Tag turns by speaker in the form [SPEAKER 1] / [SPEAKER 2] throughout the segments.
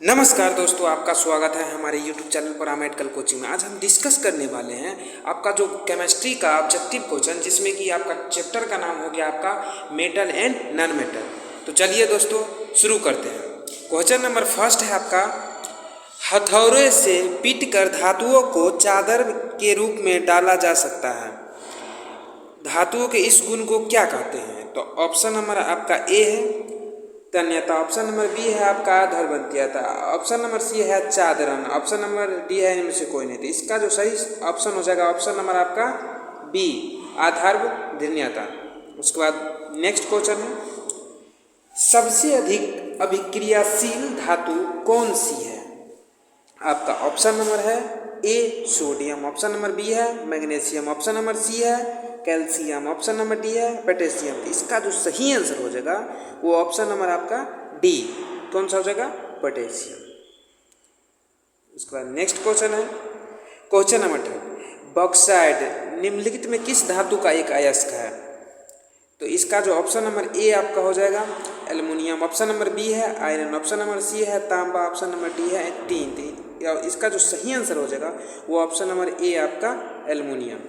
[SPEAKER 1] नमस्कार दोस्तों, आपका स्वागत है हमारे YouTube चैनल पर मेडिकल कोचिंग में। आज हम डिस्कस करने वाले हैं आपका जो केमिस्ट्री का ऑब्जेक्टिव क्वेश्चन, जिसमें कि आपका चैप्टर का नाम हो गया आपका मेटल एंड नॉन मेटल। तो चलिए दोस्तों शुरू करते हैं। क्वेश्चन नंबर फर्स्ट है आपका, हथौड़े से पीटकर धातुओं को चादर के रूप में डाला जा सकता है। धातुओं के इस गुण को क्या कहते हैं? तो ऑप्शन नंबर आपका ए है तन्यता, ऑप्शन नंबर बी है आपका आधारबंधीयता, ऑप्शन नंबर सी है चादरन, ऑप्शन नंबर डी है इनमें से कोई नहीं। तो इसका जो सही ऑप्शन हो जाएगा ऑप्शन नंबर आपका बी, आधारबंधीयता। उसके बाद नेक्स्ट क्वेश्चन है, सबसे अधिक अभिक्रियाशील धातु कौन सी है? आपका ऑप्शन नंबर है A sodium, option number B है मैग्नीशियम, ऑप्शन नंबर सी है कैल्शियम, ऑप्शन नंबर डी है पोटेशियम। तो इसका जो सही आंसर हो जाएगा वो ऑप्शन नंबर आपका डी, कौन सा हो जाएगा? पोटेशियम। उसके बाद नेक्स्ट क्वेश्चन है, क्वेश्चन नंबर 10, बॉक्साइड निम्नलिखित में किस धातु का एक अयस्क है? तो इसका जो ऑप्शन नंबर ए आपका हो जाएगा एल्युमिनियम, ऑप्शन नंबर बी है आयरन, ऑप्शन नंबर सी है तांबा, ऑप्शन नंबर डी है टीन। इसका जो सही आंसर हो जाएगा वो ऑप्शन नंबर ए आपका एल्युमिनियम।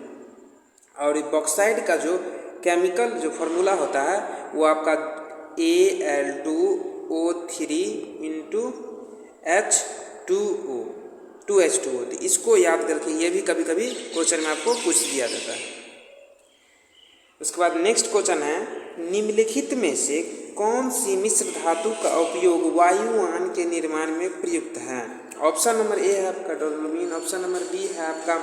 [SPEAKER 1] और बॉक्साइड का जो केमिकल जो फॉर्मूला होता है वो आपका Al2O3 इंटू H2O, 2H2O। तो इसको याद करके ये भी कभी कभी क्वेश्चन में आपको पूछ दिया जाता है। उसके बाद नेक्स्ट क्वेश्चन है, निम्नलिखित में से कौन सी मिश्र धातु का उपयोग वायुयान के निर्माण में प्रयुक्त है? ऑप्शन नंबर ए है आपका डोलोमीन, ऑप्शन नंबर बी है आपका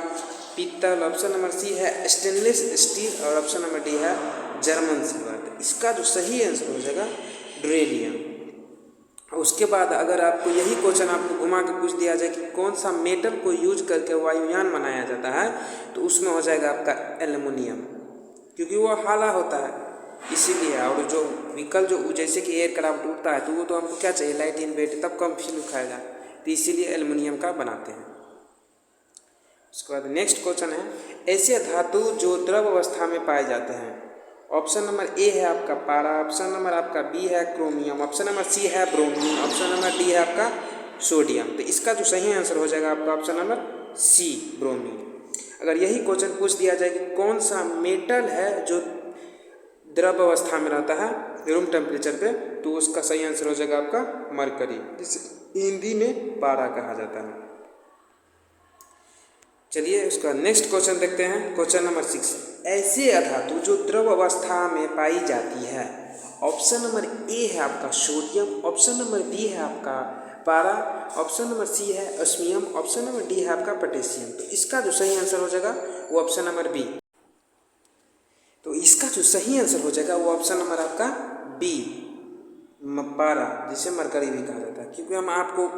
[SPEAKER 1] पीतल, ऑप्शन नंबर सी है स्टेनलेस स्टील और ऑप्शन नंबर डी है जर्मन सिल्वर। इसका जो सही आंसर हो जाएगा ड्यूरेलियम। उसके बाद अगर आपको यही क्वेश्चन आपको घुमा के पूछ दिया जाए कि कौन सा मेटल को यूज करके वायुयान बनाया जाता है, तो उसमें हो जाएगा आपका एल्युमिनियम, क्योंकि वो हाला होता है इसीलिए। और जो व्हीकल जो जैसे कि एयरक्राफ्ट उड़ता है तो वो तो हमको क्या चाहिए, लाइट इन वेट, तब कम फ्यूल खाएगा, तो इसीलिए एल्युमिनियम का बनाते हैं। उसके बाद नेक्स्ट क्वेश्चन है, ऐसे धातु जो द्रव अवस्था में पाए जाते हैं। ऑप्शन नंबर ए है आपका पारा, ऑप्शन नंबर आपका बी है क्रोमियम, ऑप्शन नंबर सी है ब्रोमीन, ऑप्शन नंबर डी है आपका सोडियम। तो इसका जो सही आंसर हो जाएगा आपका ऑप्शन नंबर सी ब्रोमीन। अगर यही क्वेश्चन पूछ दिया जाए कि कौन सा मेटल है जो द्रव अवस्था में रहता है रूम टेम्परेचर पे, तो उसका सही आंसर हो जाएगा आपका मरकरी, जिसे हिंदी में पारा कहा जाता है। चलिए उसका नेक्स्ट क्वेश्चन देखते हैं, क्वेश्चन नंबर 6, ऐसे अधातु जो द्रव अवस्था में पाई जाती है। ऑप्शन नंबर ए है आपका सोडियम, ऑप्शन नंबर बी है आपका पारा, ऑप्शन नंबर सी है ऑस्मियम, ऑप्शन नंबर डी है आपका पोटेशियम। तो इसका जो सही आंसर हो जाएगा वो ऑप्शन नंबर बी। तो इसका जो सही आंसर हो जाएगा वो ऑप्शन नंबर आपका बी, पारा, जिसे मरकरी भी कहा जाता है। क्योंकि हम आपको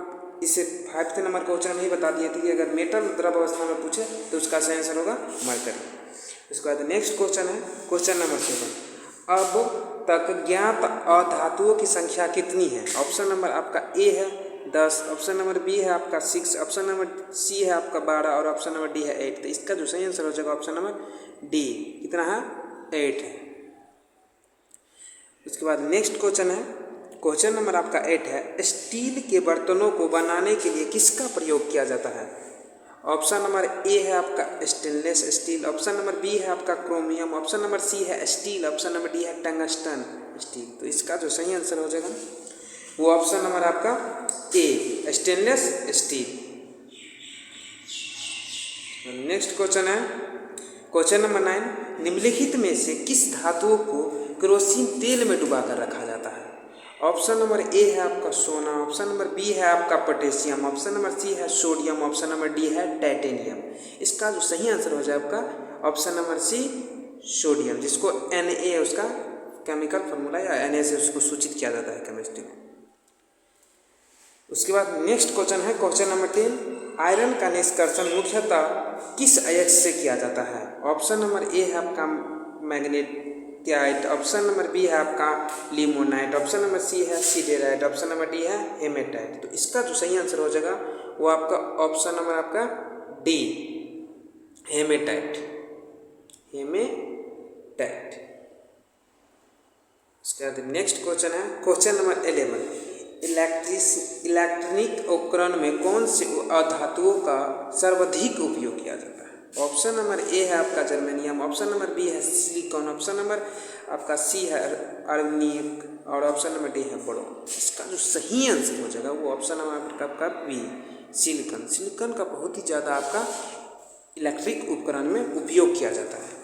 [SPEAKER 1] इसे 5th नंबर क्वेश्चन में ही बता दिए थे कि अगर मेटल द्रव अवस्था में पूछे तो उसका सही आंसर होगा मरकरी। उसके बाद नेक्स्ट क्वेश्चन है, क्वेश्चन नंबर 7, अब तक ज्ञात अधातुओं की संख्या कितनी है? ऑप्शन नंबर आपका ए है 10, ऑप्शन नंबर बी है आपका 6, ऑप्शन नंबर सी है आपका 12 और ऑप्शन नंबर डी है 8। तो इसका जो सही आंसर हो जाएगा ऑप्शन नंबर डी, कितना है? 8 है। उसके बाद नेक्स्ट क्वेश्चन है, क्वेश्चन नंबर आपका 8 है, स्टील के बर्तनों को बनाने के लिए किसका प्रयोग किया जाता है? ऑप्शन नंबर ए है आपका stainless steel, option number B है आपका क्रोमियम, ऑप्शन नंबर सी है स्टील, ऑप्शन नंबर डी है टंगस्टन स्टील। तो इसका जो सही आंसर हो जाएगा वो ऑप्शन नंबर आपका ए, स्टेनलेस स्टील। नेक्स्ट क्वेश्चन है, क्वेश्चन नंबर 9, निम्नलिखित में से किस धातुओं को केरोसिन तेल में डुबाकर रखा जाता है? ऑप्शन नंबर ए है आपका सोना, ऑप्शन नंबर बी है आपका पोटेशियम, ऑप्शन नंबर सी है सोडियम, ऑप्शन नंबर डी है टाइटेनियम। इसका जो सही आंसर हो जाए आपका ऑप्शन नंबर सी सोडियम, जिसको Na उसका केमिकल फार्मूला या Na से उसको सूचित किया जाता है केमिस्ट्री में। उसके बाद नेक्स्ट क्वेश्चन है, क्वेश्चन नंबर 10, आयरन का निष्कर्षण मुख्यतः किस अयस्क से किया जाता है? ऑप्शन नंबर ए है आपका मैग्नेटाइट, ऑप्शन नंबर बी है आपका लिमोनाइट, ऑप्शन नंबर सी है सिडेराइट, ऑप्शन नंबर डी है हेमेटाइट। तो इसका जो सही आंसर हो जाएगा वो आपका ऑप्शन नंबर आपका डी, हेमेटाइट, हेमेटाइट। उसके बाद नेक्स्ट क्वेश्चन है, क्वेश्चन नंबर 11, इलेक्ट्रॉनिक उपकरण में कौन से अधातुओं का सर्वाधिक उपयोग किया जाता है? ऑप्शन नंबर ए है आपका जर्मेनियम, ऑप्शन नंबर बी है सिलिकॉन, ऑप्शन नंबर आपका सी है आर्सेनिक और ऑप्शन नंबर डी है बोरोन। इसका जो सही आंसर हो जाएगा वो ऑप्शन नंबर आपका बी सिलिकॉन। सिलिकॉन का बहुत ही ज़्यादा आपका इलेक्ट्रिक उपकरण में उपयोग किया जाता है।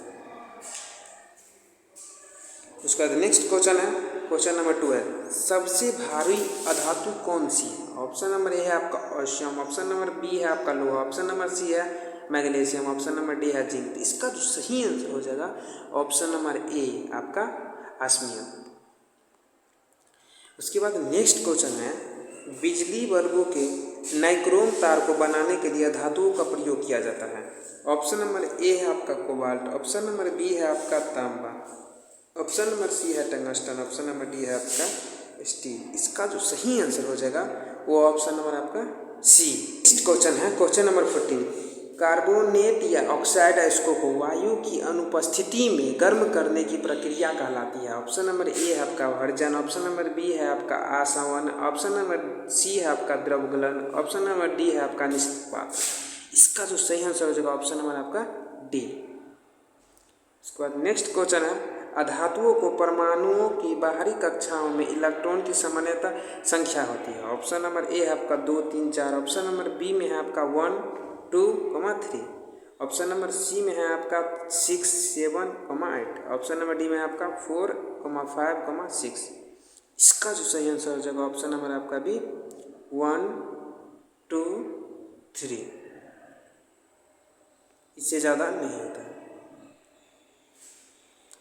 [SPEAKER 1] उसके बाद नेक्स्ट क्वेश्चन है क्वेश्चन नंबर 12, सबसे भारी अधातु कौन सी है? ऑप्शन नंबर ए है आपका ऑस्मियम, ऑप्शन नंबर बी है आपका लोहा, ऑप्शन नंबर सी है मैग्नीशियम, ऑप्शन नंबर डी है जिंक। इसका जो सही आंसर हो जाएगा ऑप्शन नंबर ए आपका ऑस्मियम। उसके बाद नेक्स्ट क्वेश्चन है, बिजली बल्बों के नाइक्रोम तार को बनाने के लिए धातुओं का प्रयोग किया जाता है। ऑप्शन नंबर ए है आपका कोबाल्ट, ऑप्शन नंबर बी है आपका तांबा, ऑप्शन नंबर सी है टंगस्टन, ऑप्शन नंबर डी है आपका स्टील। इसका जो सही आंसर हो जाएगा वो ऑप्शन नंबर आपका सी। नेक्स्ट क्वेश्चन है क्वेश्चन नंबर 14, कार्बोनेट या ऑक्साइड अयस्कों को वायु की अनुपस्थिति में गर्म करने की प्रक्रिया कहलाती है। ऑप्शन नंबर ए है आपका भर्जन, ऑप्शन नंबर बी है आपका आसवन, ऑप्शन नंबर सी है आपका द्रवगलन, ऑप्शन नंबर डी है आपका निष्पादन। इसका जो सही आंसर हो जाएगा ऑप्शन नंबर आपका डी। उसके बाद नेक्स्ट क्वेश्चन है, अधातुओं को परमाणुओं की बाहरी कक्षाओं में इलेक्ट्रॉन की सामान्यतः संख्या होती है। ऑप्शन नंबर ए है आपका 2, 3, 4, ऑप्शन नंबर बी में है आपका 1, 2, 3, ऑप्शन नंबर सी में है आपका 6, 7, 8, ऑप्शन नंबर डी में है आपका 4, 5, 6। इसका जो सही आंसर हो जाएगा ऑप्शन नंबर आपका बी 1, 2, 3, इससे ज़्यादा नहीं होता है।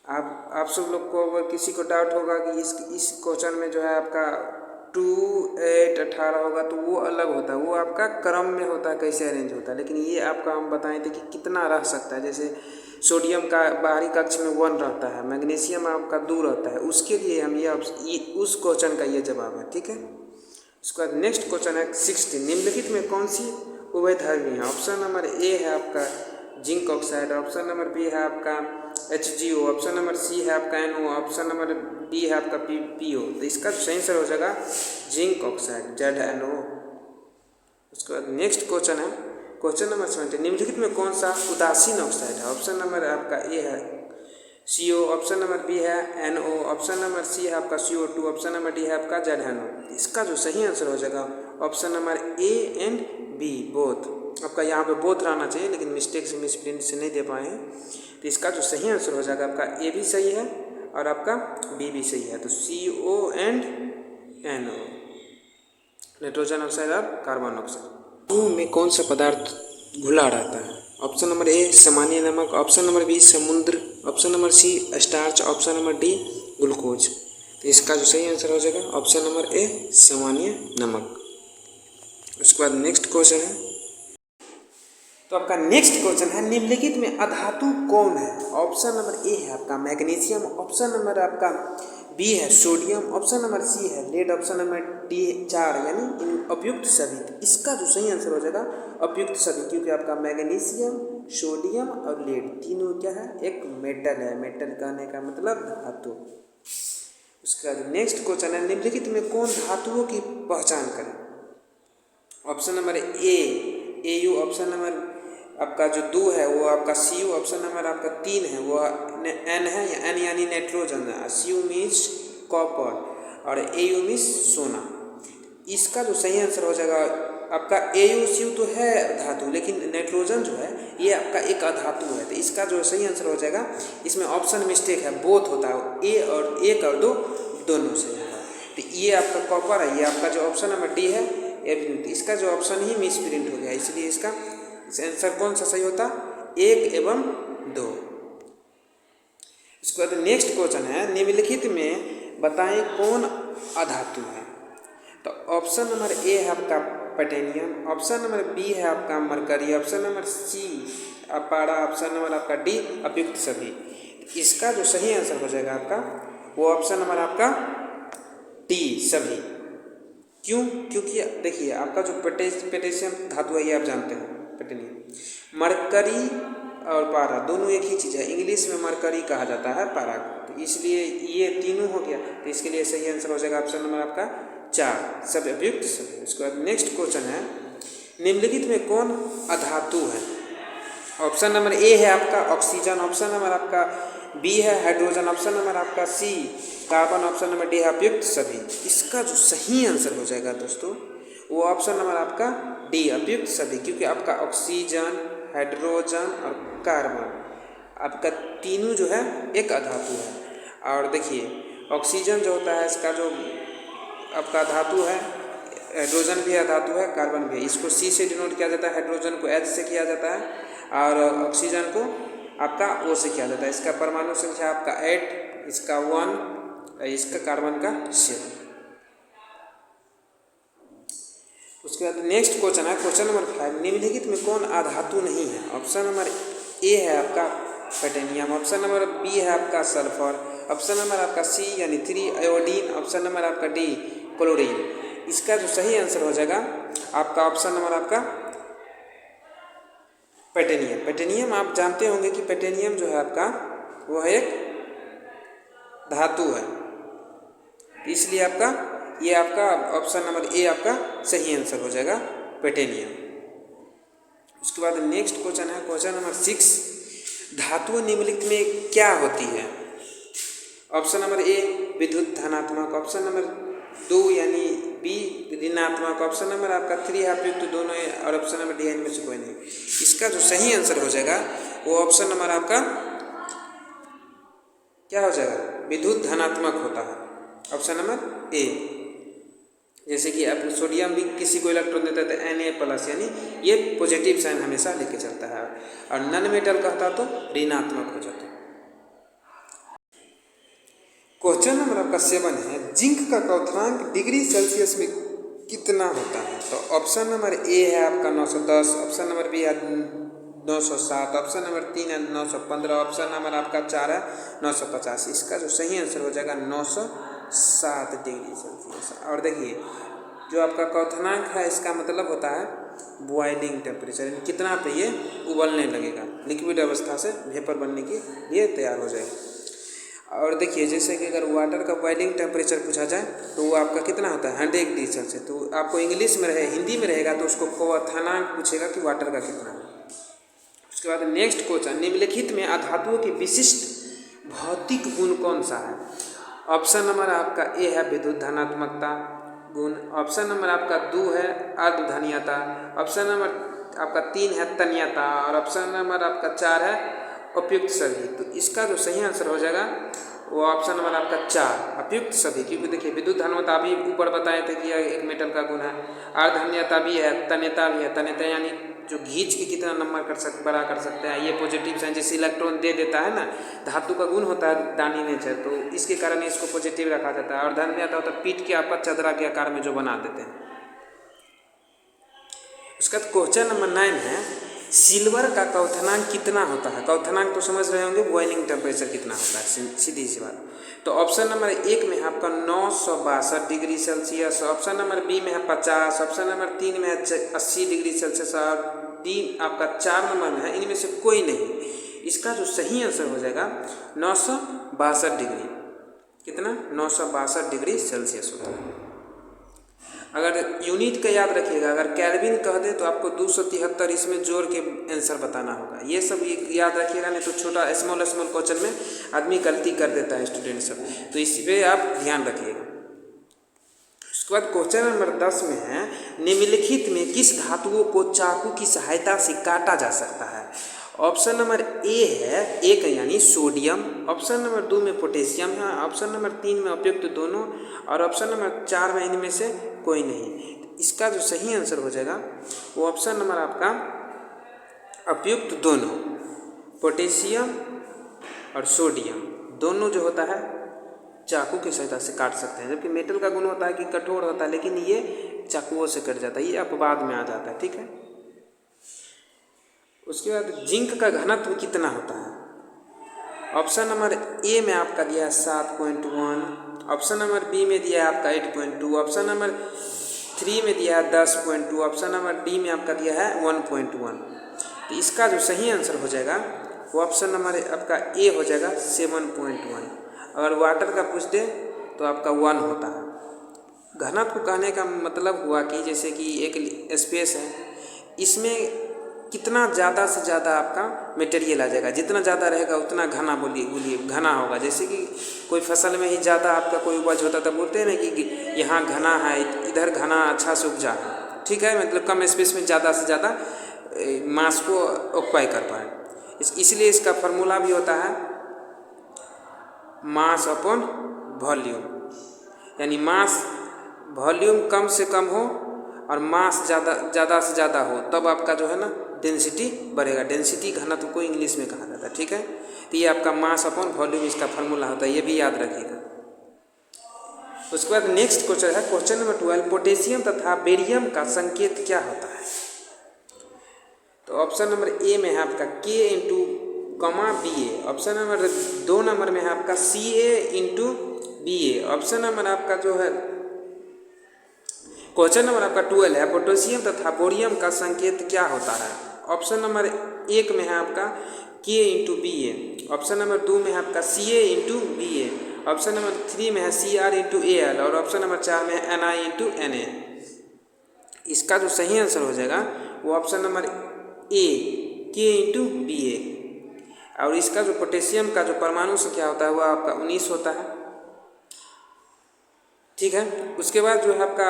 [SPEAKER 1] आप सब लोग को अगर किसी को डाउट होगा कि इस क्वेश्चन में जो है आपका 2, 8, 18 होगा तो वो अलग होता है, वो आपका क्रम में होता है, कैसे अरेंज होता है। लेकिन ये आपका हम बताए थे कि कितना रह सकता है। जैसे सोडियम का बाहरी कक्ष में 1 रहता है, मैग्नीशियम आपका 2 रहता है, उसके लिए हम ये उस क्वेश्चन का ये जवाब है, ठीक है। उसके बाद नेक्स्ट क्वेश्चन है 16, निम्नलिखित में कौन सी उभयधर्मी है? ऑप्शन नंबर ए है आपका zinc oxide, option number B है आपका HgO, ऑप्शन नंबर सी है आपका NO, ऑप्शन नंबर डी है आपका PO। तो इसका सही आंसर हो जाएगा जिंक ऑक्साइड ZnO। उसके बाद नेक्स्ट क्वेश्चन है क्वेश्चन नंबर 17, निम्नलिखित में कौन सा उदासीन ऑक्साइड है? ऑप्शन नंबर आपका ए है CO, ऑप्शन नंबर बी है NO, ऑप्शन नंबर सी है आपका CO2, ऑप्शन नंबर डी है आपका ZnO। इसका जो सही आंसर हो जाएगा option number A and B both. आपका यहाँ पे बोथ रहना चाहिए लेकिन मिस्टेक से मिसप्रिंट से नहीं दे पाए हैं। तो इसका जो सही आंसर हो जाएगा आपका ए भी सही है और आपका बी भी सही है। तो CO and NO, nitrogen oxide और कार्बन ऑक्साइड। में कौन सा पदार्थ घुला रहता है? ऑप्शन नंबर ए सामान्य नमक, ऑप्शन नंबर बी समुद्र, option number C starch, option number D glucose. तो इसका जो सही आंसर हो जाएगा ऑप्शन नंबर ए सामान्य नमक। उसके बाद नेक्स्ट क्वेश्चन है, तो आपका नेक्स्ट क्वेश्चन है, निम्नलिखित में अधातु कौन है? ऑप्शन नंबर ए है आपका मैग्नीशियम, ऑप्शन नंबर आपका बी है सोडियम, ऑप्शन नंबर सी है लेड, ऑप्शन नंबर डी 4 यानी उपयुक्त सभी। इसका जो सही आंसर हो जाएगा उपयुक्त सभी, क्योंकि आपका मैग्नीशियम, सोडियम और लेड तीनों क्या है? एक मेटल है। मेटल कहने का मतलब धातु। उसके बाद नेक्स्ट क्वेश्चन है, निम्नलिखित में कौन धातुओं की पहचान करें? ऑप्शन नंबर ए AU, ऑप्शन नंबर आपका जो 2 है वो आपका CU, ऑप्शन नंबर आपका 3 है वो N है, या N यानी नाइट्रोजन है, CU मीन्स कॉपर और AU मीन्स सोना। इसका जो सही आंसर हो जाएगा आपका AU CU तो है धातु, लेकिन नाइट्रोजन जो है ये आपका एक अधातु है। तो इसका जो सही आंसर हो जाएगा, इसमें ऑप्शन मिस्टेक है, बोथ होता है, एक और 2 दोनों से होगा। तो ये आपका कॉपर है, ये आपका जो ऑप्शन नंबर डी है इसका जो ऑप्शन ही मिस प्रिंट हो गया, इसलिए इसका आंसर कौन सा सही होता? 1 एवं 2। इसके बाद नेक्स्ट क्वेश्चन है, निम्नलिखित में बताएं कौन अधातु है? तो ऑप्शन नंबर ए है आपका पैटेनियम, ऑप्शन नंबर बी है आपका मरकरी, ऑप्शन नंबर सी पारा, ऑप्शन नंबर आपका डी उपयुक्त सभी। इसका जो सही आंसर हो जाएगा आपका वो ऑप्शन नंबर आपका डी सभी। क्यों? क्योंकि देखिए आपका जो पोटेशियम धातु है ये आप जानते हैं पैटेनियम, मरकरी और पारा दोनों एक ही चीज़ है। इंग्लिश में मरकरी कहा जाता है पारा को, तो इसलिए ये तीनों हो गया। तो इसके लिए सही आंसर हो जाएगा ऑप्शन नंबर आपका 4 सब अप्रयुक्त सभी। उसके बाद नेक्स्ट क्वेश्चन है, निम्नलिखित में कौन अधातु है? ऑप्शन नंबर ए है आपका ऑक्सीजन, ऑप्शन नंबर आपका बी है हाइड्रोजन, ऑप्शन नंबर आपका सी कार्बन, ऑप्शन नंबर डी है अप्रयुक्त सभी। इसका जो सही आंसर हो जाएगा दोस्तों वो ऑप्शन नंबर आपका डी अप्रयुक्त सभी, क्योंकि आपका ऑक्सीजन, हाइड्रोजन और कार्बन आपका तीनों जो है एक अधातु है। और देखिए ऑक्सीजन जो होता है इसका जो आपका धातु है, हाइड्रोजन भी अधातु है, कार्बन भी है। इसको सी से डिनोट किया जाता है, हाइड्रोजन को एच से किया जाता है और ऑक्सीजन को आपका ओ से किया जाता है। इसका परमाणु संख्या आपका 8, इसका 1, इसका कार्बन का 7। उसके बाद नेक्स्ट क्वेश्चन है, क्वेश्चन नंबर 5, निम्नलिखित में कौन अधातु नहीं है? ऑप्शन नंबर ए है आपका टाइटेनियम, ऑप्शन नंबर बी है आपका सल्फर, ऑप्शन नंबर आपका सी यानी 3 आयोडीन, ऑप्शन नंबर आपका डी क्लोरीन। इसका जो सही आंसर हो जाएगा आपका ऑप्शन नंबर आपका टाइटेनियम। टाइटेनियम आप जानते होंगे कि टाइटेनियम जो है आपका वो है एक धातु है, इसलिए आपका ये आपका ऑप्शन नंबर ए आपका सही आंसर हो जाएगा टाइटेनियम। उसके बाद नेक्स्ट क्वेश्चन है, क्वेश्चन नंबर 6, धातु निम्नलिखित में क्या होती है? ऑप्शन नंबर ए विद्युत धनात्मक, ऑप्शन नंबर 2 यानी बी ऋणात्मक, ऑप्शन नंबर आपका 3 अप्रयुक्त दोनों है और ऑप्शन नंबर डी इनमें से कोई नहीं। इसका जो सही आंसर हो जाएगा वो ऑप्शन नंबर आपका क्या हो जाएगा? विद्युत धनात्मक होता है, ऑप्शन नंबर ए। जैसे कि आप सोडियम भी किसी को इलेक्ट्रॉन देता है तो Na+ यानी ये पॉजिटिव साइन हमेशा लेके चलता है, और नन मेटल कहता तो ऋणात्मक हो जाता है। क्वेश्चन नंबर आपका 7 है, जिंक का क्वथनांक डिग्री सेल्सियस में कितना होता है? तो ऑप्शन नंबर ए है आपका 910, ऑप्शन नंबर बी है 907, ऑप्शन नंबर 3 है 915, ऑप्शन नंबर आपका 4 है 950। इसका जो सही आंसर हो जाएगा 907 डिग्री सेल्सियस। और देखिए जो आपका क्वथनांक है इसका मतलब होता है बॉइलिंग टेम्परेचर, कितना पे ये उबलने लगेगा, लिक्विड अवस्था से वेपर बनने के लिए तैयार हो जाएगा। और देखिए जैसे कि अगर वाटर का बॉइलिंग टेम्परेचर पूछा जाए तो वो आपका कितना होता है 100 डिग्री सेल्सियस। तो आपको इंग्लिश में रहे हिंदी में रहेगा तो उसको क्वथनांक पूछेगा कि वाटर का कितना है। उसके बाद नेक्स्ट क्वेश्चन, निम्नलिखित में अधातुओं के विशिष्ट भौतिक गुण कौन सा है? ऑप्शन नंबर आपका ए है विद्युत धनात्मकता गुण, ऑप्शन नंबर आपका 2 है अर्धधन्यता, ऑप्शन नंबर आपका 3 है तन्यता और ऑप्शन नंबर आपका 4 है उपयुक्त सभी। तो इसका जो सही आंसर हो जाएगा वो ऑप्शन नंबर आपका 4 उपयुक्त सभी, क्योंकि देखिए विद्युत धनात्मकता भी ऊपर बताए थे कि यह एक मेटल का गुण है, अर्धधन्यता भी है, तन्यता भी है। तन्यता यानी जो घींच के कितना नंबर बड़ा कर सकते हैं, ये पॉजिटिव साइन जैसे इलेक्ट्रॉन दे देता है ना, धातु का गुण होता है दानी नेचर, तो इसके कारण इसको पॉजिटिव रखा जाता है। और धन्यता होता है पीठ के आपका चदरा के आकार में जो बना देते हैं। उसका क्वेश्चन नंबर 9 है, सिल्वर का क्वथनांक कितना होता है? क्वथनांक तो समझ रहे होंगे बॉइलिंग टेम्परेचर कितना होता है, सीधी सी बात। तो ऑप्शन नंबर 1 में है आपका 962 degree Celsius, option number B में है 50, ऑप्शन नंबर 3 में है 80 डिग्री सेल्सियस और डी आपका 4 नंबर में है, इनमें से कोई नहीं। इसका जो सही आंसर हो जाएगा 962 डिग्री, कितना 962 डिग्री सेल्सियस होता है। अगर यूनिट का याद रखिएगा, अगर केल्विन कह दे तो आपको 273 इसमें जोड़ के आंसर बताना होगा। ये सब याद रखिएगा, नहीं तो छोटा स्मॉल क्वेश्चन में आदमी गलती कर देता है स्टूडेंट सब, तो इस पे आप ध्यान रखिएगा। उसके बाद क्वेश्चन नंबर 10 में है, निम्नलिखित में किस धातुओं को चाकू की सहायता से काटा जा सकता है? ऑप्शन नंबर ए है 1 यानी सोडियम, ऑप्शन नंबर 2 में पोटेशियम है, ऑप्शन नंबर 3 में उपयुक्त दोनों और ऑप्शन नंबर 4 में इनमें से कोई नहीं। इसका जो सही आंसर हो जाएगा वो ऑप्शन नंबर आपका उपयुक्त दोनों, पोटेशियम और सोडियम दोनों जो होता है चाकू की सहायता से काट सकते हैं। जबकि मेटल का गुण होता है कि कठोर होता है, लेकिन ये चाकुओं से कट जाता है, ये अपवाद में आ जाता है, ठीक है। उसके बाद जिंक का घनत्व कितना होता है? ऑप्शन नंबर ए में आपका दिया है 7.1, ऑप्शन नंबर बी में दिया है आपका 8.2, ऑप्शन नंबर 3 में दिया है 10.2, ऑप्शन नंबर डी में आपका दिया है 1.1। तो इसका जो सही आंसर हो जाएगा वो ऑप्शन नंबर आपका ए हो जाएगा 7.1। अगर वाटर का पूछ दे तो आपका 1 होता है। घनत्व कहने का मतलब हुआ कि जैसे कि एक स्पेस है, इसमें कितना ज़्यादा से ज़्यादा आपका मटेरियल आ जाएगा, जितना ज़्यादा रहेगा उतना घना बोलिए घना होगा। जैसे कि कोई फसल में ही ज़्यादा आपका कोई उपज होता तो बोलते हैं ना कि यहाँ घना है, इधर घना अच्छा से उपजा है, ठीक है, मतलब कम स्पेस में ज़्यादा से ज़्यादा मास को ऑक्यूपाई कर पाए। इसलिए इसका फार्मूला भी होता है मास अपॉन वॉल्यूम, यानी मास वॉल्यूम कम से कम हो और मास ज़्यादा से ज़्यादा हो, तब आपका जो है ना डेंसिटी बढ़ेगा। डेंसिटी घनत्व को इंग्लिश में कहा जाता है, ठीक है। तो ये आपका मास अपॉन वॉल्यूम इसका फार्मूला होता है, ये भी याद रखिएगा। उसके बाद नेक्स्ट क्वेश्चन है, क्वेश्चन नंबर 12, पोटेशियम तथा बेरियम का संकेत क्या होता है? तो ऑप्शन नंबर ए में है आपका K इंटू कमा BA, ऑप्शन नंबर 2 नंबर में है आपका CA into BA, option number आपका जो है क्वेश्चन नंबर आपका 12 है, पोटेशियम तथा बोरियम का संकेत क्या होता है? ऑप्शन नंबर 1 में है आपका K into BA, option number 2 में है आपका CA into BA, option number 3 में है CR इंटू AL और ऑप्शन नंबर 4 में है NI इंटू NA। इसका जो सही आंसर हो जाएगा वो option number A K into BA। और इसका जो पोटेशियम का जो परमाणु संख्या होता है वह आपका 19 होता है, ठीक है। उसके बाद जो है आपका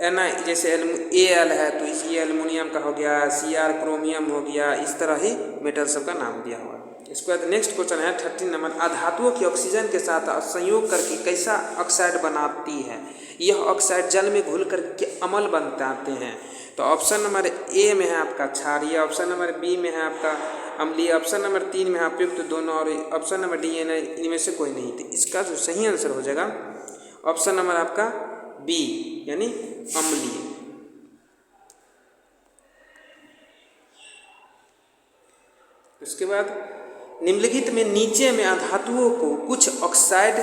[SPEAKER 1] NI जैसे AL है तो इसी एल्युमिनियम का हो गया, CR क्रोमियम हो गया, इस तरह ही मेटल सब का नाम दिया हुआ है। इसके बाद नेक्स्ट क्वेश्चन है 13 नंबर, अधातुओं की ऑक्सीजन के साथ संयोग करके कैसा ऑक्साइड बनाती है? यह ऑक्साइड जल में घुल कर के अम्ल बनाते हैं। तो ऑप्शन नंबर ए में है आपका क्षारीय, ऑप्शन नंबर बी में है आपका अम्लीय, ऑप्शन नंबर 3 में है उपयुक्त दोनों और ऑप्शन नंबर डी इनमें से कोई नहीं। तो इसका जो सही आंसर हो जाएगा ऑप्शन नंबर आपका बी यानी अम्लीय। उसके बाद निम्नलिखित में नीचे में अधातुओं को कुछ ऑक्साइड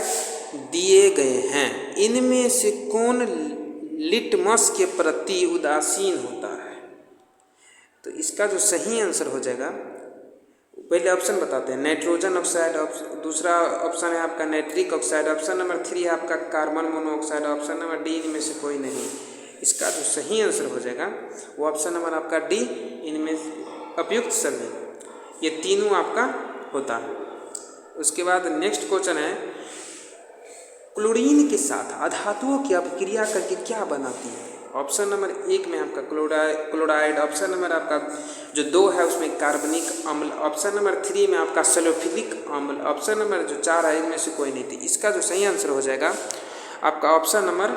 [SPEAKER 1] दिए गए हैं, इनमें से कौन लिटमस के प्रति उदासीन होता है? तो इसका जो सही आंसर हो जाएगा, पहले ऑप्शन बताते हैं, नाइट्रोजन ऑक्साइड, दूसरा ऑप्शन है आपका नाइट्रिक ऑक्साइड, ऑप्शन नंबर 3 है आपका carbon monoxide, option number D इनमें से कोई नहीं। इसका जो सही आंसर हो जाएगा वो ऑप्शन नंबर आपका डी, इनमें उपयुक्त सभी, ये तीनों आपका होता है। उसके बाद नेक्स्ट क्वेश्चन है, क्लोरीन के साथ अधातुओं की अभिक्रिया करके क्या बनाती है? ऑप्शन नंबर 1 में आपका क्लोराइड, ऑप्शन नंबर आपका जो 2 है उसमें कार्बनिक अम्ल, ऑप्शन नंबर 3 में आपका सल्फ्यूरिक अम्ल, ऑप्शन नंबर जो 4 है इनमें से कोई नहीं थी। इसका जो सही आंसर हो जाएगा आपका ऑप्शन नंबर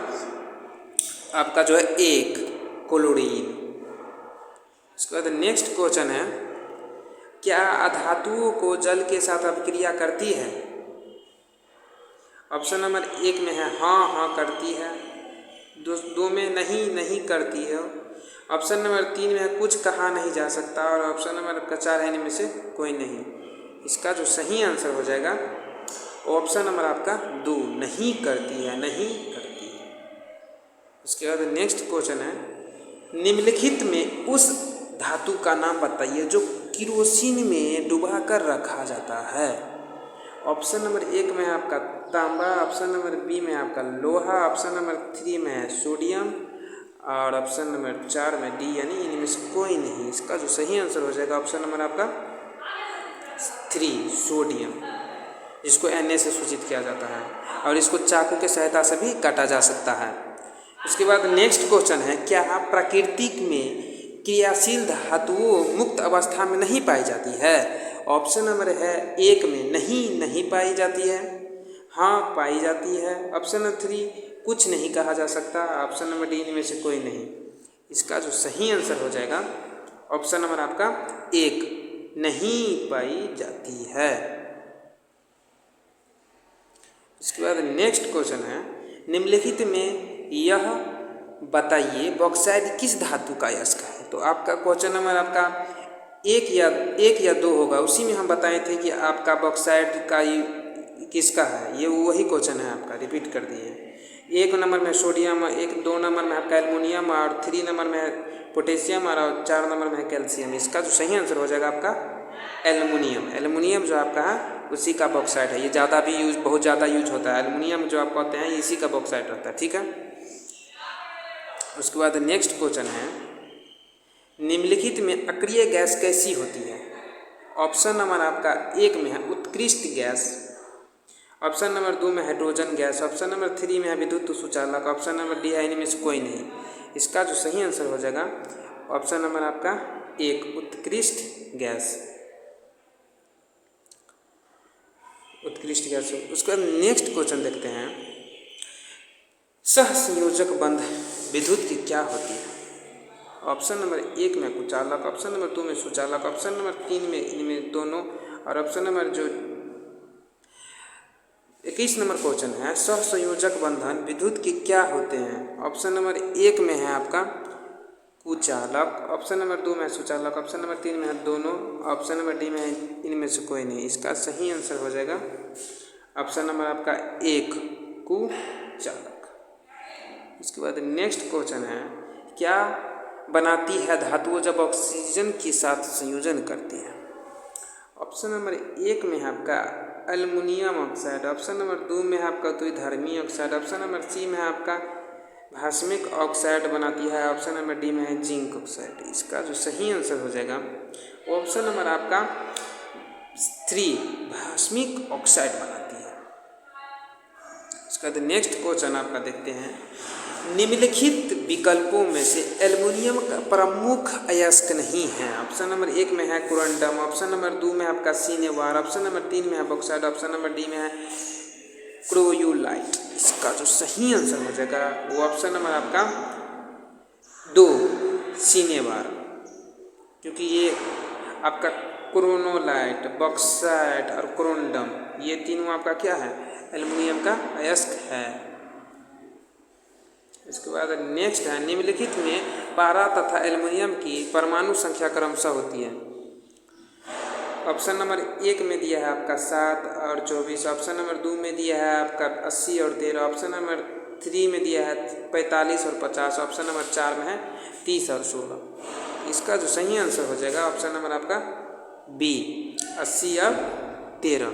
[SPEAKER 1] आपका जो है 1 क्लोरीन। उसके बाद नेक्स्ट क्वेश्चन है, क्या अधातुओं को जल के साथ अभिक्रिया करती है? ऑप्शन नंबर 1 में है हाँ करती है, 2 में नहीं करती है, ऑप्शन नंबर 3 में है कुछ कहा नहीं जा सकता और ऑप्शन नंबर 4 है इनमें से कोई नहीं। इसका जो सही आंसर हो जाएगा ऑप्शन नंबर आपका 2 नहीं करती है। उसके बाद नेक्स्ट क्वेश्चन है, निम्नलिखित में उस धातु का नाम बताइए जो किरोसिन में डुबा कर रखा जाता है। ऑप्शन नंबर 1 में है आपका तांबा, ऑप्शन नंबर बी में आपका लोहा, ऑप्शन नंबर 3 में है सोडियम और ऑप्शन नंबर 4 में डी यानी इनमें से कोई नहीं। इसका जो सही आंसर हो जाएगा ऑप्शन नंबर आपका 3 सोडियम, जिसको Na से सूचित किया जाता है और इसको चाकू के सहायता से भी काटा जा सकता है। उसके बाद नेक्स्ट क्वेश्चन है, क्या प्रकृति में क्रियाशील धातुओं मुक्त अवस्था में नहीं पाई जाती है? ऑप्शन नंबर है 1 में नहीं पाई जाती है, हाँ पाई जाती है, ऑप्शन नंबर 3 कुछ नहीं कहा जा सकता, ऑप्शन नंबर डी इनमें से कोई नहीं। इसका जो सही आंसर हो जाएगा ऑप्शन नंबर आपका 1 नहीं पाई जाती है। इसके बाद नेक्स्ट क्वेश्चन है, निम्नलिखित में यह बताइए बॉक्साइट किस धातु का अयस्क है? तो आपका क्वेश्चन नंबर आपका 1 या 2 होगा, उसी में हम बताए थे कि आपका बॉक्साइट का किसका है, ये वही क्वेश्चन है आपका, रिपीट कर दिए। 1 नंबर में सोडियम, 2 नंबर में आपका एल्युमिनियम और 3 नंबर में पोटेशियम और 4 नंबर में कैल्शियम। इसका जो सही आंसर हो जाएगा आपका एल्युमिनियम जो आपका है उसी का बॉक्साइट है। ये बहुत ज़्यादा यूज होता है, एल्युमिनियम जो आप कहते हैं इसी का बॉक्साइट रहता है, ठीक है। उसके बाद नेक्स्ट क्वेश्चन है, निम्नलिखित में अक्रिय गैस कैसी होती है? ऑप्शन नंबर आपका 1 में है उत्कृष्ट गैस, ऑप्शन नंबर 2 में हाइड्रोजन गैस, ऑप्शन नंबर 3 में है विद्युत सुचालक, ऑप्शन नंबर डी है इनमें से कोई नहीं। इसका जो सही आंसर हो जाएगा ऑप्शन नंबर आपका 1 उत्कृष्ट गैस, उत्कृष्ट गैस। उसके बाद नेक्स्ट क्वेश्चन देखते हैं, सहसंयोजक बंध विद्युत की क्या होती है? ऑप्शन नंबर 1 में कुचालक, ऑप्शन नंबर 2 में सुचालक, ऑप्शन नंबर 3 में इनमें दोनों, और ऑप्शन नंबर जो 21 नंबर क्वेश्चन है, सहसंयोजक बंधन विद्युत के क्या होते हैं? ऑप्शन नंबर 1 में है आपका कुचालक, ऑप्शन नंबर 2 में सुचालक, ऑप्शन नंबर 3 में है दोनों, ऑप्शन नंबर डी में इनमें से कोई नहीं। इसका सही आंसर हो जाएगा ऑप्शन नंबर आपका 1 कुचालक। इसके बाद नेक्स्ट क्वेश्चन है, क्या बनाती है धातुओं जब ऑक्सीजन के साथ संयोजन करती है? ऑप्शन नंबर 1 में है आपका एल्युमिनियम ऑक्साइड, ऑप्शन नंबर 2 में है आपका द्विधर्मी ऑक्साइड, ऑप्शन नंबर सी में है आपका भास्मिक ऑक्साइड बनाती है, ऑप्शन नंबर डी में है जिंक ऑक्साइड। इसका जो सही आंसर हो जाएगा ऑप्शन नंबर आपका 3 भास्मिक ऑक्साइड बनाती है। इसका बाद नेक्स्ट क्वेश्चन आपका देखते हैं, निम्नलिखित विकल्पों में से एल्युमिनियम का प्रमुख अयस्क नहीं है? ऑप्शन नंबर 1 में है कोरंडम, ऑप्शन नंबर 2 में आपका सिनेवार, ऑप्शन नंबर 3 में है बॉक्साइड, ऑप्शन नंबर डी में है क्रोयोलाइट। इसका जो सही आंसर हो जाएगा वो ऑप्शन नंबर आपका 2 सिनेवार, क्योंकि ये आपका क्रोनोलाइट, बॉक्साइट और कोरंडम ये तीनों आपका क्या है? एल्युमिनियम का अयस्क है। इसके बाद नेक्स्ट है, निम्नलिखित में पारा तथा एल्युमिनियम की परमाणु संख्या क्रमशः होती है? ऑप्शन नंबर 1 में दिया है आपका 7 और 24, ऑप्शन नंबर 2 में दिया है आपका 80 और 13, ऑप्शन नंबर 3 में दिया है 45 और 50, ऑप्शन नंबर 4 में है 30 और 16। इसका जो सही आंसर हो जाएगा ऑप्शन नंबर आपका बी 80 और 13।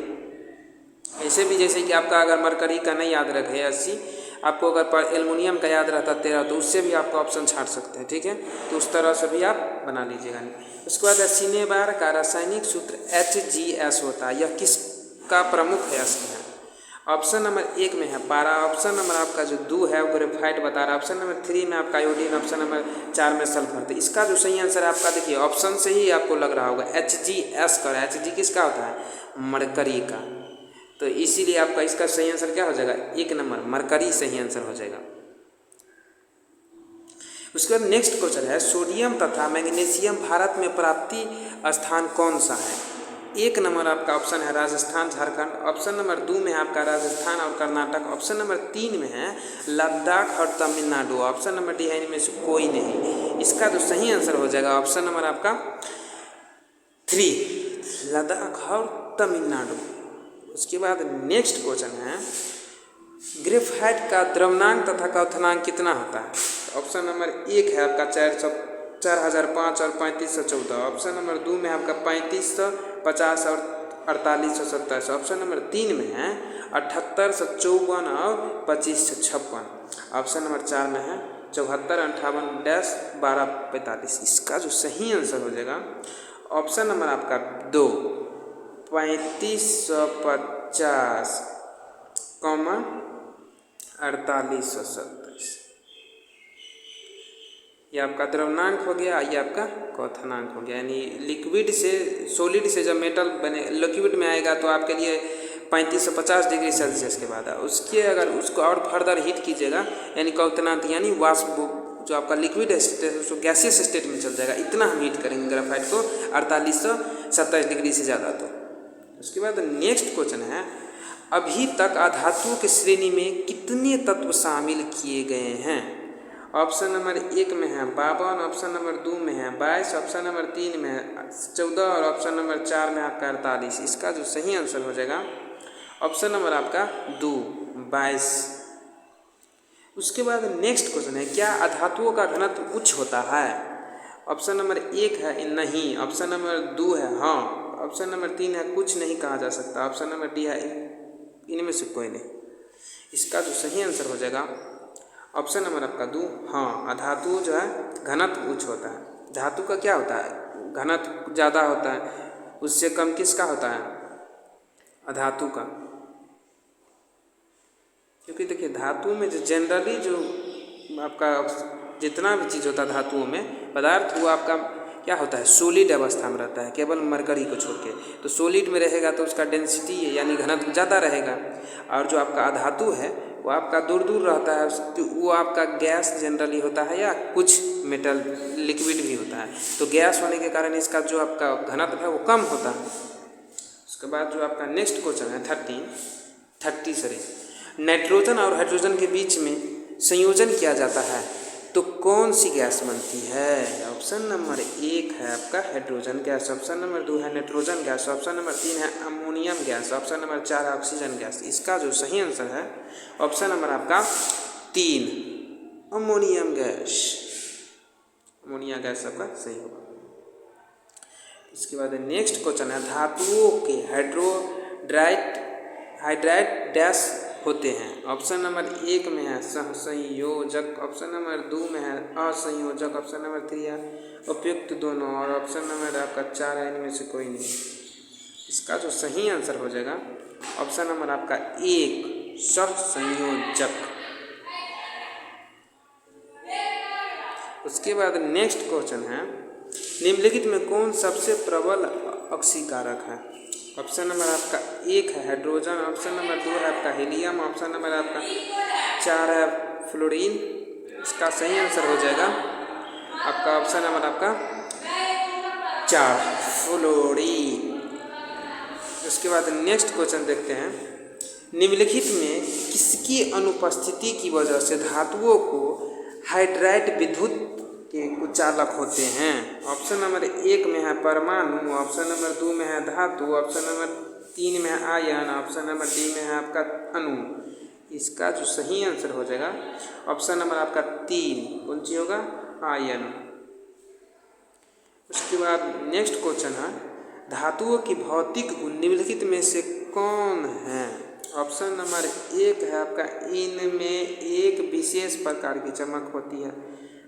[SPEAKER 1] ऐसे भी जैसे कि आपका अगर मरकरी का नहीं याद रखे 80, आपको अगर एल्युमिनियम का याद रहता 13 तो उससे भी आपको ऑप्शन छाट सकते हैं, ठीक है? तो उस तरह से भी आप बना लीजिएगा। उसके बाद सिनेवार का रासायनिक सूत्र HgS होता है, यह किसका प्रमुख अयस्क है? ऑप्शन नंबर 1 में है पारा, ऑप्शन नंबर आपका जो 2 है वो ग्रेफाइट बता रहा है, ऑप्शन नंबर 3 में आपका आयोडीन, ऑप्शन नंबर 4 में सल्फर। तो इसका जो सही आंसर है आपका देखिए ऑप्शन से ही आपको लग रहा होगा HgS का। Hg किसका होता है? मरकरी का। तो इसीलिए आपका इसका सही आंसर क्या हो जाएगा? 1 नंबर मरकरी सही आंसर हो जाएगा। उसके बाद नेक्स्ट क्वेश्चन है, सोडियम तथा मैग्नीशियम भारत में प्राप्ति स्थान कौन सा है? 1 नंबर आपका ऑप्शन है राजस्थान झारखंड, ऑप्शन नंबर 2 में आपका राजस्थान और कर्नाटक, ऑप्शन नंबर 3 में है लद्दाख और तमिलनाडु, ऑप्शन नंबर डी है इनमें से कोई नहीं। इसका जो सही आंसर हो जाएगा ऑप्शन नंबर आपका 3 लद्दाख और तमिलनाडु। उसके बाद नेक्स्ट क्वेश्चन है, ग्रेफाइट का द्रव्यमान तथा क्वथनांक कितना होता है? ऑप्शन नंबर 1 है आपका 4005 और 3514, ऑप्शन नंबर 2 में आपका 3550 और 4827, ऑप्शन नंबर 3 में है 7854 और 2556, ऑप्शन नंबर 4 में है 7458-1245। इसका जो सही आंसर हो जाएगा ऑप्शन नंबर आपका 2 3550, 4827। ये आपका द्रव्यमांक हो गया, ये आपका क्वथनांक हो गया। यानी लिक्विड से सॉलिड से जब मेटल बने लिक्विड में आएगा तो आपके लिए 3550 डिग्री सेल्सियस के बाद उसके अगर उसको और फर्दर हीट कीजिएगा यानी क्वथनांक यानी वाष्प जो आपका लिक्विड स्टेट है उसको गैसियस स्टेट में चल जाएगा। इतना हम हीट करेंगे ग्रेफाइट को 4827 डिग्री से ज़्यादा। तो उसके बाद नेक्स्ट क्वेश्चन है, अभी तक अधातुओं की श्रेणी में कितने तत्व शामिल किए गए हैं? ऑप्शन नंबर 1 में है 52, ऑप्शन नंबर 2 में है 22, ऑप्शन नंबर 3 में है 14 और ऑप्शन नंबर 4 में आपका 48। इसका जो सही आंसर हो जाएगा ऑप्शन नंबर आपका 2 22। उसके बाद नेक्स्ट क्वेश्चन है, क्या अधातुओं का घनत्व उच्च होता है? ऑप्शन नंबर 1 है नहीं, ऑप्शन नंबर 2 है हाँ, ऑप्शन नंबर 3 है कुछ नहीं कहा जा सकता, ऑप्शन नंबर डी है इनमें से कोई नहीं। इसका जो सही आंसर हो जाएगा ऑप्शन नंबर आपका दो। हाँ, अधातु जो है घनत्व उच्च होता है। धातु का क्या होता है, घनत्व ज़्यादा होता है, उससे कम किसका होता है, अधातु का। क्योंकि देखिए धातु में जो जनरली जो आपका जितना भी चीज़ होता है धातुओं में पदार्थ, वो आपका क्या होता है, सॉलिड अवस्था में रहता है, केवल मरकरी को छोड़ के। तो सॉलिड में रहेगा तो उसका डेंसिटी यानी घनत्व ज़्यादा रहेगा। और जो आपका अधातु है वो आपका दूर दूर रहता है, वो आपका गैस जनरली होता है या कुछ मेटल लिक्विड भी होता है। तो गैस होने के कारण इसका जो आपका घनत्व है वो कम होता है। उसके बाद जो आपका नेक्स्ट क्वेश्चन है 30 नाइट्रोजन और हाइड्रोजन के बीच में संयोजन किया जाता है तो कौन सी गैस बनती है। ऑप्शन नंबर 1 है आपका हाइड्रोजन गैस, ऑप्शन नंबर 2 है नाइट्रोजन गैस, ऑप्शन नंबर 3 है अमोनियम गैस, ऑप्शन नंबर 4 है ऑक्सीजन गैस। इसका जो सही आंसर है ऑप्शन नंबर आपका 3 अमोनियम गैस। अमोनिया गैस आपका सही होगा। इसके बाद नेक्स्ट क्वेश्चन है धातुओं के हाइड्राइड डैश होते हैं। ऑप्शन नंबर 1 में है सहसंयोजक, ऑप्शन नंबर 2 में है असंयोजक, ऑप्शन नंबर 3 है उपयुक्त दोनों, और ऑप्शन नंबर आपका 4 है इनमें से कोई नहीं। इसका जो सही आंसर हो जाएगा ऑप्शन नंबर आपका 1 सहसंयोजक। उसके बाद नेक्स्ट क्वेश्चन है निम्नलिखित में कौन सबसे प्रबल ऑक्सीकारक है। ऑप्शन नंबर आपका 1 है हाइड्रोजन, ऑप्शन नंबर 2 है आपका हीलियम, ऑप्शन नंबर आपका 4 है फ्लोरीन। इसका सही आंसर हो जाएगा आपका ऑप्शन नंबर आपका 4 फ्लोरीन। उसके बाद नेक्स्ट क्वेश्चन देखते हैं निम्नलिखित में किसकी अनुपस्थिति की वजह से धातुओं को हाइड्राइड विद्युत के कुचालक होते हैं। ऑप्शन नंबर 1 में है परमाणु, ऑप्शन नंबर 2 में है धातु, ऑप्शन नंबर 3 में है आयन, ऑप्शन नंबर डी में है आपका अणु। इसका जो सही आंसर हो जाएगा ऑप्शन नंबर आपका 3 कौन सी होगा, आयन। उसके बाद नेक्स्ट क्वेश्चन है धातुओं की भौतिक गुण निम्नलिखित में से कौन है। ऑप्शन नंबर 1 है आपका इनमें एक विशेष प्रकार की चमक होती है,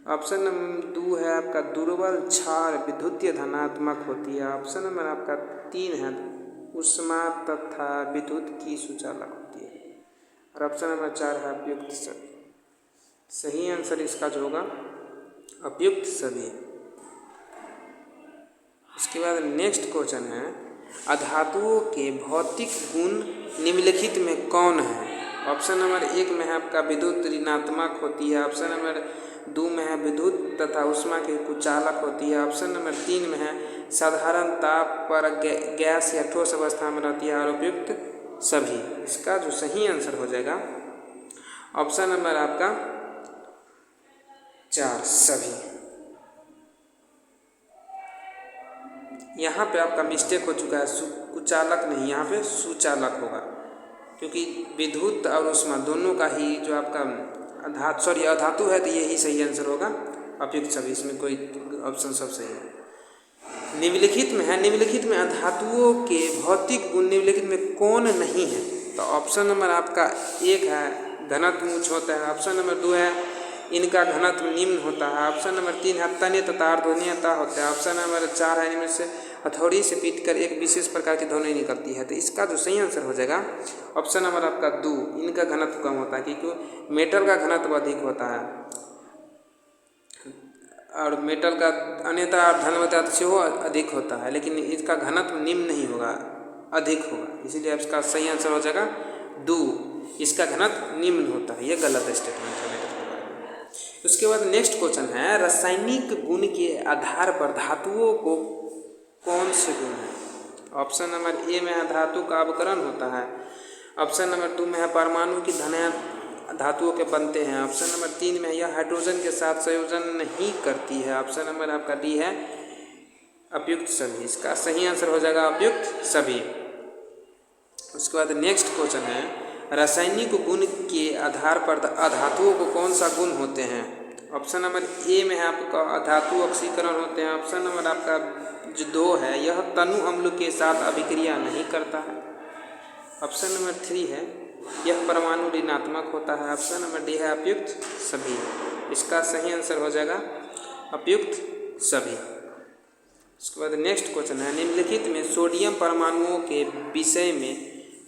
[SPEAKER 1] ऑप्शन नंबर 2 है आपका दुर्बल क्षार विद्युतीय धनात्मक होती है, ऑप्शन नंबर आपका 3 है उष्मा तथा विद्युत की सुचालक होती है, और ऑप्शन नंबर 4 है उपयुक्त सभी। सही आंसर इसका जो होगा उपयुक्त सभी। उसके बाद नेक्स्ट क्वेश्चन है अधातुओं के भौतिक गुण निम्नलिखित में कौन है। ऑप्शन नंबर 1 में है आपका विद्युत ऋणात्मक होती है, ऑप्शन नंबर 2 में है विद्युत तथा उष्मा के कुचालक होती है, ऑप्शन नंबर 3 में है साधारण ताप पर गैस या ठोस अवस्था में रहती है, और उपयुक्त सभी। इसका जो सही आंसर हो जाएगा ऑप्शन नंबर आपका 4 सभी। यहाँ पे आपका मिस्टेक हो चुका है, कुचालक नहीं, यहाँ पे सुचालक होगा, क्योंकि विद्युत और उष्मा दोनों का ही जो आपका अधातु है तो यही सही आंसर होगा उपयुक्त सभी। इसमें कोई ऑप्शन सब सही है। निम्नलिखित में अधातुओं के भौतिक गुण निम्नलिखित में कौन नहीं है। तो ऑप्शन नंबर आपका 1 है घनत्व उच्च होता है, ऑप्शन नंबर 2 है इनका घनत्व निम्न होता है, ऑप्शन नंबर 3 है तन्य तथा अर्धध्वनियता होता है, ऑप्शन नंबर 4 है इनमें से हथौड़ी से पीटकर एक विशेष प्रकार की ध्वनि निकलती है। तो इसका जो सही आंसर हो जाएगा ऑप्शन नंबर आपका 2 इनका घनत्व कम होता है, क्योंकि मेटल का घनत्व अधिक होता है और मेटल का अन्यथा धनवता से वो अधिक होता है, लेकिन इसका घनत्व निम्न नहीं होगा, अधिक होगा। इसीलिए इसका सही आंसर हो जाएगा 2 इसका घनत्व निम्न होता है। ये गलत स्टेटमेंट है मेटल के बारे में। उसके बाद नेक्स्ट क्वेश्चन है रासायनिक गुण के आधार पर धातुओं को कौन से गुण है। ऑप्शन नंबर ए में है धातु का अवकरण होता है, ऑप्शन नंबर 2 में है परमाणु की धन धातुओं के बनते हैं, ऑप्शन नंबर 3 में यह हाइड्रोजन के साथ संयोजन नहीं करती है, ऑप्शन नंबर आपका डी है उपयुक्त सभी। इसका सही आंसर हो जाएगा उपयुक्त सभी। उसके बाद नेक्स्ट क्वेश्चन है रासायनिक गुण के आधार पर अधातुओं को कौन सा गुण होते हैं। ऑप्शन नंबर ए में है आपका अधातु ऑक्सीकरण होते हैं, ऑप्शन नंबर आपका जो 2 है यह तनु अम्ल के साथ अभिक्रिया नहीं करता है, ऑप्शन नंबर 3 है यह परमाणु ऋणात्मक होता है। ऑप्शन नंबर डी है अप्रयुक्त सभी। इसका सही आंसर हो जाएगा अप्रयुक्त सभी। उसके बाद नेक्स्ट क्वेश्चन है, निम्नलिखित में सोडियम परमाणुओं के विषय में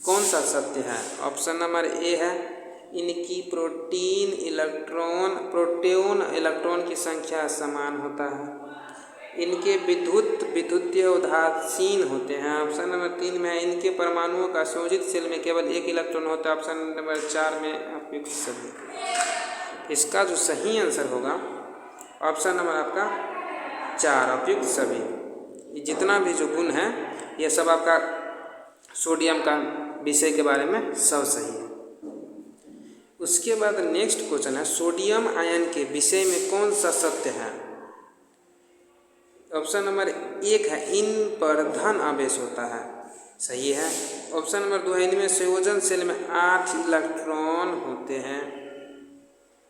[SPEAKER 1] कौन सा सत्य है? ऑप्शन नंबर ए है इनकी प्रोटॉन इलेक्ट्रॉन की संख्या समान होता है। इनके विद्युतीय उदासीन होते हैं। ऑप्शन नंबर 3 में है इनके परमाणुओं का संयोजित सेल में केवल एक इलेक्ट्रॉन होता है। ऑप्शन नंबर 4 में अप्रयुक्त सभी। इसका जो सही आंसर होगा ऑप्शन नंबर आपका 4 अप्रयुक्त सभी। ये जितना भी जो गुण है ये सब आपका सोडियम का विषय के बारे में सब सही है। उसके बाद नेक्स्ट क्वेश्चन है, सोडियम आयन के विषय में कौन सा सत्य है? ऑप्शन नंबर 1 है इन पर धन आवेश होता है, सही है। ऑप्शन नंबर 2 है इनमें संयोजन सेल में 8 इलेक्ट्रॉन होते हैं।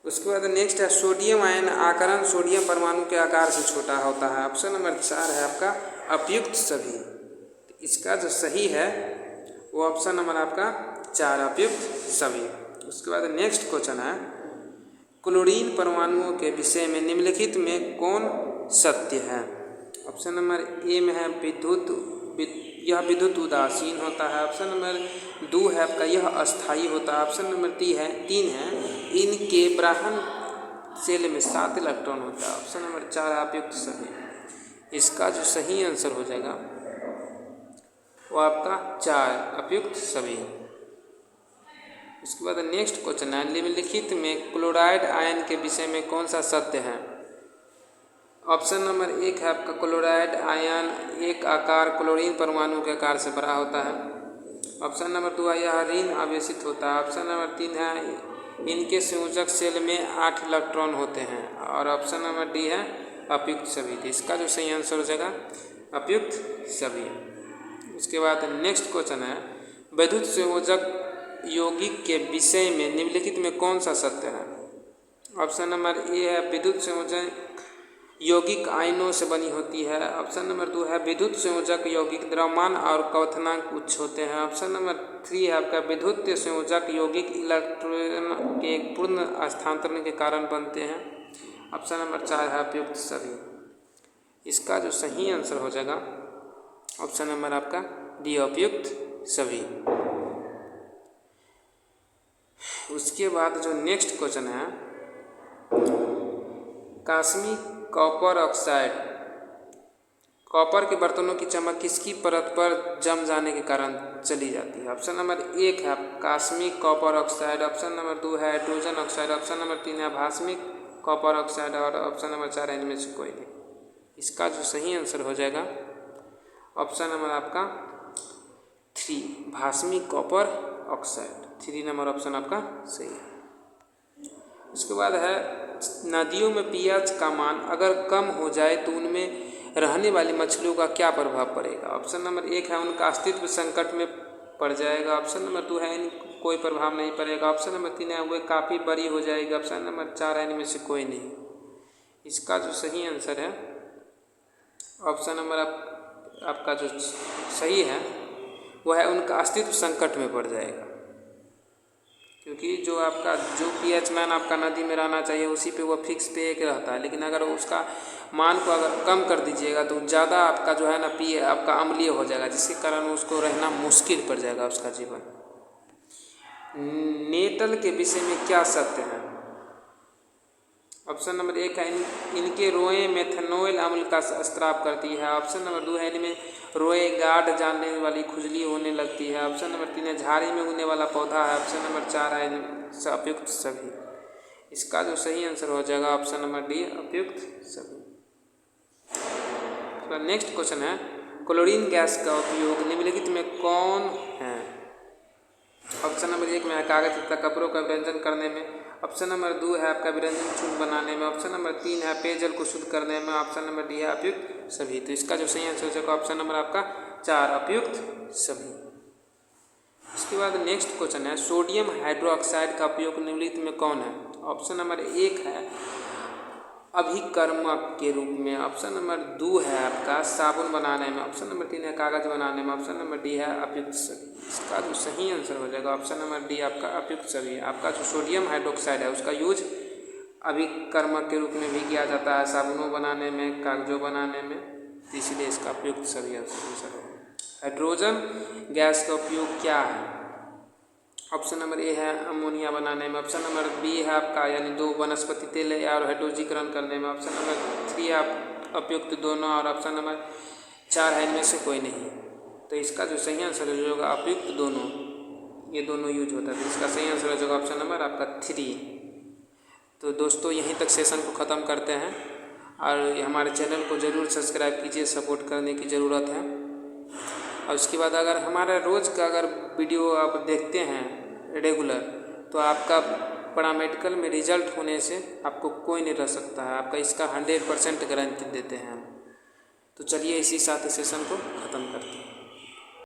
[SPEAKER 1] उसके बाद नेक्स्ट है सोडियम आयन आकरण सोडियम परमाणु के आकार से छोटा होता है। ऑप्शन नंबर 4 है आपका अप्रयुक्त सभी। इसका जो सही है वो ऑप्शन नंबर आपका 4 अप्रयुक्त सभी। उसके बाद नेक्स्ट क्वेश्चन है, क्लोरीन परमाणुओं के विषय में निम्नलिखित में कौन सत्य है? ऑप्शन नंबर ए में है यह विद्युत उदासीन होता है। ऑप्शन नंबर 2 है आपका यह अस्थायी होता है। ऑप्शन नंबर 3 है इनके ब्राह्मण सेल में 7 इलेक्ट्रॉन होता है। ऑप्शन नंबर 4 अप्रयुक्त सभी। इसका जो सही आंसर हो जाएगा वो आपका 4 अप्रयुक्त सभी। उसके बाद नेक्स्ट क्वेश्चन है, निम्नलिखित में क्लोराइड आयन के विषय में कौन सा सत्य है? ऑप्शन नंबर 1 है आपका क्लोराइड आयन एक आकार क्लोरीन परमाणु के आकार से बड़ा होता है। ऑप्शन नंबर 2 है यह ऋण आवेशित होता है। ऑप्शन नंबर 3 है इनके संयोजक सेल में 8 इलेक्ट्रॉन होते हैं। और ऑप्शन नंबर डी है अप्रयुक्त सभी। इसका जो सही आंसर हो जाएगा अप्रयुक्त सभी। उसके बाद नेक्स्ट क्वेश्चन है, विद्युत संयोजक यौगिक के विषय में निम्नलिखित में कौन सा सत्य है? ऑप्शन नंबर ए है विद्युत संयोजक यौगिक आयनों से बनी होती है। ऑप्शन नंबर 2 है विद्युत संयोजक यौगिक द्रव्यमान और क्वथनांक उच्च होते हैं। ऑप्शन नंबर 3 है आपका विद्युत संयोजक यौगिक इलेक्ट्रॉन के पूर्ण हस्तांतरण के कारण बनते हैं। ऑप्शन नंबर 4 है अप्रयुक्त सभी। इसका जो सही आंसर हो जाएगा ऑप्शन नंबर आपका डी अप्रयुक्त सभी। उसके बाद जो नेक्स्ट क्वेश्चन है, कास्मी कॉपर ऑक्साइड कॉपर के बर्तनों की चमक किसकी परत पर जम जाने के कारण चली जाती है? ऑप्शन नंबर 1 है कास्मिक कॉपर ऑक्साइड। ऑप्शन नंबर 2 है हाइड्रोजन ऑक्साइड। ऑप्शन नंबर 3 है भास्मिक कॉपर ऑक्साइड। और ऑप्शन नंबर 4 है इनमें से कोई नहीं। इसका जो सही आंसर हो जाएगा ऑप्शन नंबर आपका 3 भास्मिक कॉपर ऑक्साइड। 3 नंबर ऑप्शन आपका सही है। उसके बाद है नदियों में पीएच का मान अगर कम हो जाए तो उनमें रहने वाली मछलियों का क्या प्रभाव पड़ेगा? ऑप्शन नंबर 1 है उनका अस्तित्व संकट में पड़ जाएगा। ऑप्शन नंबर 2 है इनको कोई प्रभाव नहीं पड़ेगा। ऑप्शन नंबर 3 है वे काफ़ी बड़ी हो जाएगी। ऑप्शन नंबर 4 है इनमें से कोई नहीं। इसका जो सही आंसर है ऑप्शन नंबर आपका जो सही है वह है उनका अस्तित्व संकट में पड़ जाएगा, क्योंकि जो आपका जो पीएच मान आपका नदी में रहना चाहिए उसी पे वो फिक्स पे एक रहता है। लेकिन अगर उसका मान को अगर कम कर दीजिएगा तो ज़्यादा आपका जो है ना आपका अम्लीय हो जाएगा, जिसके कारण उसको रहना मुश्किल पड़ जाएगा उसका जीवन। नेटल के विषय में क्या सत्य है? ऑप्शन नंबर 1 है इनके रोए मेथनॉल अम्ल का स्त्राव करती है। ऑप्शन नंबर 2 है इनमें रोए गाढ़ जानने वाली खुजली होने लगती है। ऑप्शन नंबर 3 है झाड़ी में उगने वाला पौधा है। ऑप्शन नंबर 4 है अप्रयुक्त सभी। इसका जो सही आंसर हो जाएगा ऑप्शन नंबर डी अप्रयुक्त सभी। तो नेक्स्ट क्वेश्चन है, क्लोरीन गैस का उपयोग निम्नलिखित में कौन है? ऑप्शन नंबर 1 में है कागज तथा कपड़ों का व्यंजन करने में। ऑप्शन नंबर 2 है आपका व्यंजन चूर्ण बनाने में। ऑप्शन नंबर 3 है पेयजल को शुद्ध करने में। ऑप्शन नंबर डी है अप्रयुक्त सभी। तो इसका जो सही आंसर हो जाएगा ऑप्शन नंबर आपका 4 अप्रयुक्त सभी। इसके बाद नेक्स्ट क्वेश्चन है, सोडियम हाइड्रोक्साइड का उपयोग निम्नलिखित में कौन है? ऑप्शन नंबर 1 है अभिकर्मक के रूप में। ऑप्शन नंबर 2 है आपका साबुन बनाने में। ऑप्शन नंबर 3 है कागज बनाने में। ऑप्शन नंबर डी है अप्रयुक्त सभी। इसका जो सही आंसर हो जाएगा ऑप्शन नंबर डी आपका अप्रयुक्त सभी। आपका जो सोडियम हाइड्रोक्साइड है उसका यूज अभिकर्मक के रूप में भी किया जाता है साबुनों बनाने में, कागजों बनाने में, तो इसलिए इसका अप्रयुक्त सभी आंसर होगा। हाइड्रोजन गैस का उपयोग क्या है? ऑप्शन नंबर ए है अमोनिया बनाने में। ऑप्शन नंबर बी है आपका यानी 2 वनस्पति तेल और हाइड्रोजीकरण करने में। ऑप्शन नंबर 3 आप अप्रयुक्त दोनों, और ऑप्शन नंबर 4 है इनमें से कोई नहीं। तो इसका जो सही आंसर होगा अप्रयुक्त दोनों, ये दोनों यूज होता है। तो इसका सही आंसर हो जाएगा ऑप्शन नंबर आपका 3। तो दोस्तों यहीं तक सेशन को ख़त्म करते हैं, और हमारे चैनल को ज़रूर सब्सक्राइब कीजिए, सपोर्ट करने की ज़रूरत है। और उसके बाद अगर हमारा रोज़ का अगर वीडियो आप देखते हैं रेगुलर, तो आपका पैरामेडिकल में रिजल्ट होने से आपको कोई नहीं रह सकता है। आपका इसका 100% गारंटी देते हैं हम। तो चलिए इसी साथ सेशन को ख़त्म करते हैं।